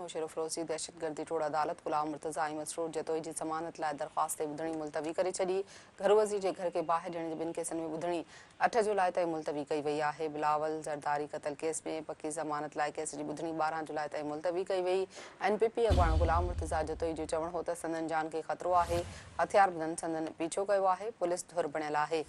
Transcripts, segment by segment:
नौशेर फ़िरोज़ी दहशतगर्दी टोड़ अदालत गुलाम मुर्तज़ा ऐं मसरूर जतोई जी ज़मानत लाइ दरख़्वास्त ते ॿुधणी मुलतवी करे छॾी। घर वज़ीर जे घर खे ॿाहिरि ॾियण जे ॿिनि केसनि में ॿुधणी 8 जुलाई ताईं मुलतवी कई वई आहे। बिलावल ज़रदारी क़त्ल केस में पकी ज़मानत लाइ केस जी ॿुधणी 12 जुलाई ताईं मुलतवी कई वई। NPP अॻवान गुलाम मुर्तज़ा जतोई जो चवणु हो त संदन जान खे ख़तरो आहे, हथियारबंदनि संदन पीछो कयो आहे, पुलिस धुर बणियल आहे।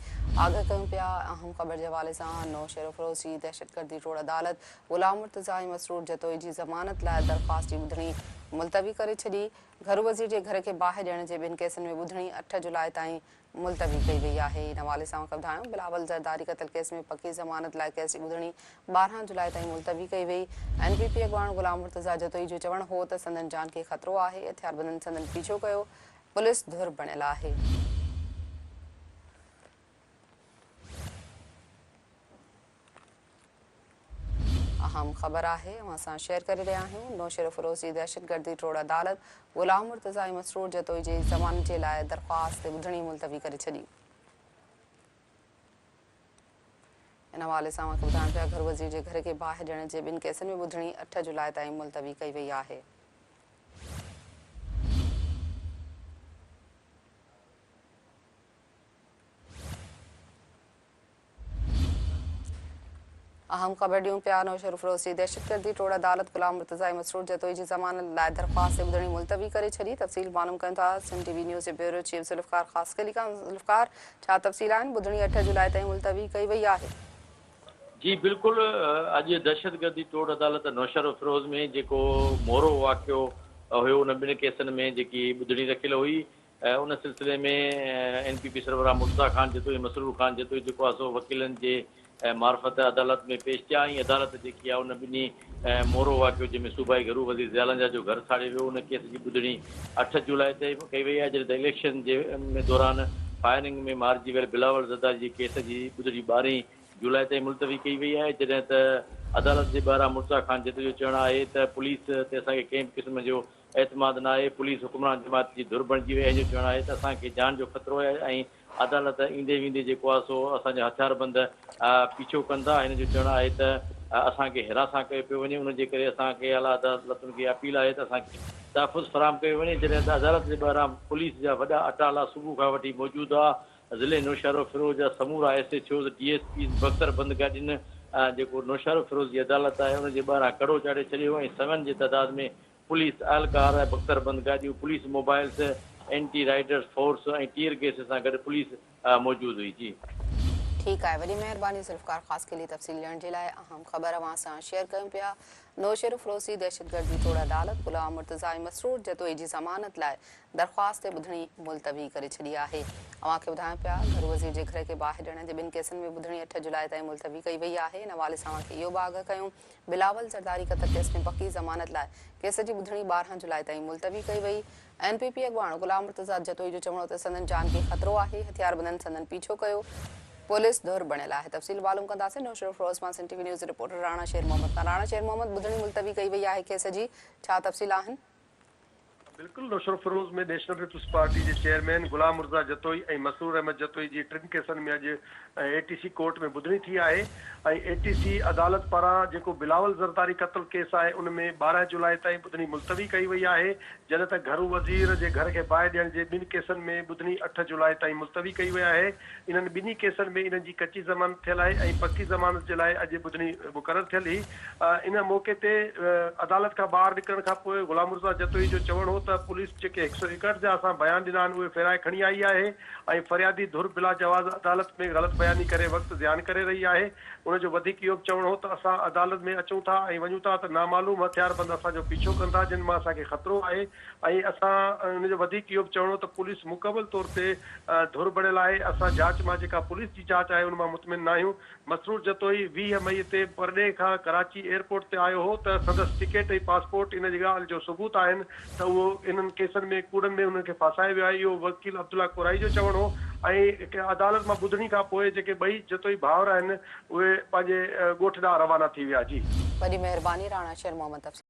आगाह कयूं पिया अहम ख़बर जे हवाले सां नौशेर फ़िरोज़ी दहशतगर्दी टोड़ अदालत गुलाम मुर्तज़ा ऐं मसरूर जतोई जी ज़मानत लाइ दरख़्वास्त जी ॿुधणी मुलतवी करे छॾी। घर वज़ीर जे घर खे ॿाहिरि ॾियण जे ॿिनि केसनि में ॿुधणी 8 जुलाई ताईं मुलतवी कई वई आहे। इन हवाले सां ॿुधायूं बिलावल ज़रदारी क़त्ल केस में पकी ज़मानत लाइ केस जी ॿुधणी 12 जुलाई ताईं मुलतवी कई वई। NPP अॻवान गुलाम मुर्तज़ा जतोई जो चवणु हो त संदन जान खे ख़तरो आहे, हथियारबंदनि संदन पीछो कयो, पुलिस धुर बणियल आहे। अहम ख़बर आहे असां शेयर करे रहिया आहियूं। नौशेर फ़िरोज़ी दहशतगर्दी टोड़ अदालत गुलाम मुर्तज़ा ऐं मसरूर जतोई जी ज़मानत जे लाइ दरख़्वास्त ते ॿुधणी मुलतवी करे छॾी। इन हवाले सां ॿुधाइण पिया घर वज़ीर जे घर खे ॿाहिरि ॾियण जे ॿिनि केसनि में ॿुधणी 8 जुलाई ताईं मुलतवी कई वई आहे। अहम ख़बर ॾियूं पिया नौशेर फ़िरोज़ी दहशतगर्दी टोड़ अदालत गुलाम मुर्तज़ा ऐं मसरूर जतोई जी ज़मानत लाइ दरख़्वास्त ते ॿुधणी मुलतवी करे छॾी। तफ़सील मालूम कयूं था सिंध TV न्यूज़ जे ब्यूरो चीफ ज़ुल्फ़कार ख़ासि कली खां। ज़ुल्फ़कार, छा तफ़सील आहिनि? ॿुधणी 8 जुलाई ताईं मुलतवी कई वई आहे। जी बिल्कुल, अॼु दहशतगर्दी टोड़ अदालत नौशेर फ़िरोज़ में जेको मोरो वाक़ियो हुयो उन ॿिनि केसनि में जेकी ॿुधणी रखियल हुई, उन सिलसिले में NPP सरबराह मुर्तज़ा ख़ान जतोई मसरूर ख़ान जतोई जेको आहे सो वकीलनि जे मार्फत अदालत में पेश थिया ऐं अदालत जेकी आहे उन ॿिन्ही मोरो वाक़ियो जंहिंमें सूबाई घरू वज़ीर ज़यालंजा जो घर साड़ियो वियो उन केस जी ॿुधणी 8 जुलाई ते कई वई आहे। जॾहिं त इलेक्शन जे दौरान फायरिंग में मारिजी वियल बिलावल ज़रदारी जी केस जी ॿुधणी 12 जुलाई ताईं मुलतवी कई वई आहे। जॾहिं त अदालत जे ॿाहिरां मुर्तज़ा ख़ान जतोई जो चवणु आहे त पुलिस ते असांखे कंहिं बि क़िस्म जो एतमाद न आहे, पुलिस हुकुमरान जमात जी धुर बणिजी वई आहे। जो चवणु आहे त असांखे जान जो ख़तरो आहे ऐं अदालत ईंदे वेंदे जेको आहे सो असांजा हथियारबंद पीछो कंदा। हिन जो चवणु आहे त असांखे हिरासां कयो पियो वञे, उनजे करे असांखे आला अदालतुनि खे अपील आहे त असांखे तहफ़ुज़ फराहम कयो वञे। जॾहिं त अदालत जे ॿाहिरां पुलिस जा वॾा अटाला सुबुह खां वठी मौजूदु आहे। ज़िले नौशेरा फ़िरोज़ जा समूरा SHOs DSP बख़्तर बंद गाॾियुनि जेको नौशेरा फ़िरोज़ जी अदालत आहे उनजे ॿाहिरां कड़ो चाढ़े छॾियो ऐं 7 जे तइदाद में पुलिस अहलकार बख़्तर बंद गाॾियूं, police mobiles, anti Riders force ऐं टीयर गैस सां गॾु पुलिस मौजूदु हुई। जी ठीकु आहे, वॾी महिरबानी ज़ुल्फ़कार ख़ासि कली तफ़सील ॾियण जे लाइ। अहम ख़बर अवां सां शेयर कयूं पिया। नौशेर फ़िरोज़ी दहशतगर्दी टोड़ अदालत गुलाम मुर्तज़ा ऐं मसरूर जतोई जी ज़मानत लाइ दरख़्वास्त ते ॿुधणी मुलतवी करे छॾी आहे। अवां खे ॿुधायूं पिया घर वज़ीर जे घर खे ॿाहिरि ॾियण जे ॿिनि केसनि में ॿुधणी 8 जुलाई ताईं मुलतवी कई वई आहे। इन हवाले सां इहो बि आगाह कयूं बिलावल ज़रदारी क़त्ल केस में पकी ज़मानत लाइ केस जी ॿुधणी 12 जुलाई ताईं मुलतवी कई वई। NPP अॻवान गुलाम मुर्तज़ा जतोई जो चवणो त संदन जान खे ख़तरो आहे, हथियारबंदनि संदन पीछो कयो, पुलिस धुर बणियल आहे। तफ़सील मालूम कंदासीं नौशेर फ़िरोज़ मां Sindh TV news reporter Rana Sher Mohammad Khan. Rana Sher Mohammad, ॿुधणी मुलतवी कई वई आहे केस जी, छा तफ़सील आहिनि? बिल्कुल, नौशेर फ़िरोज़ में नेशनल पीपुल्स पार्टी के चेयरमैन गुलाम मुर्तज़ा जतोई ऐं मसरूर अहमद जतोई जी 3 केसनि में अॼु ATC कोर्ट में ॿुधणी थी आहे ऐं ATC अदालत पारां जेको बिलावल ज़रदारी क़त्ल केस आहे उन में 12 जुलाई ताईं ॿुधणी मुलतवी कई वई आहे। जॾहिं त घरू वज़ीर जे घर खे ॿाहिरि ॾियण जे ॿिनि केसनि में ॿुधणी 8 जुलाई ताईं मुलतवी कई वई आहे। इन्हनि ॿिन्ही केसनि में इन्हनि जी कची ज़मानत थियल आहे ऐं पकी ज़मानत जे लाइ अॼु ॿुधणी मुक़ररु थियल हुई। इन मौक़े ते अदालत खां ॿाहिरि निकिरण खां पोइ गुलाम मुर्तज़ा जतोई जो चवणु हो त पुलिस जेके 161 जा असां बयान ॾिना आहिनि उहे फेराए खणी आई आहे ऐं फरियादी धुर बिला जवाज़ अदालत में ग़लति बयानी करे वक़्तु ज़ियान करे रही आहे। उनजो वधीक इहो बि चवणो हो त असां अदालत में अचूं था ऐं वञूं था त नामालूम हथियारबंद असांजो पीछो कंदा जिन मां असांखे ख़तरो आहे ऐं असां उनजो वधीक इहो बि चवणो त पुलिस मुकमल तौर ते धुर बणियल आहे। असां जांच मां जेका पुलिस जी जांच आहे उन मां मुतमिन न आहियूं। मसरूर जतोई 20 मई ते परॾे खां कराची एयरपोर्ट ते आयो हो त संदसि टिकेट ऐं पासपोर्ट इन जी ॻाल्हि जो सबूत आहिनि त उहो इन्हनि केसनि में कूड़नि में हुनखे फासाए वियो आहे। इहो वकील अब्दुल्ला कोराई जो चवणो हो ऐं अदालत मां ॿुधणी खां पोइ जेके ॿई जतोई भाउर आहिनि उहे पंहिंजे ॻोठ ॾांहुं रवाना थी विया। जी वॾी महिरबानी राणा शेर मोहम्मद।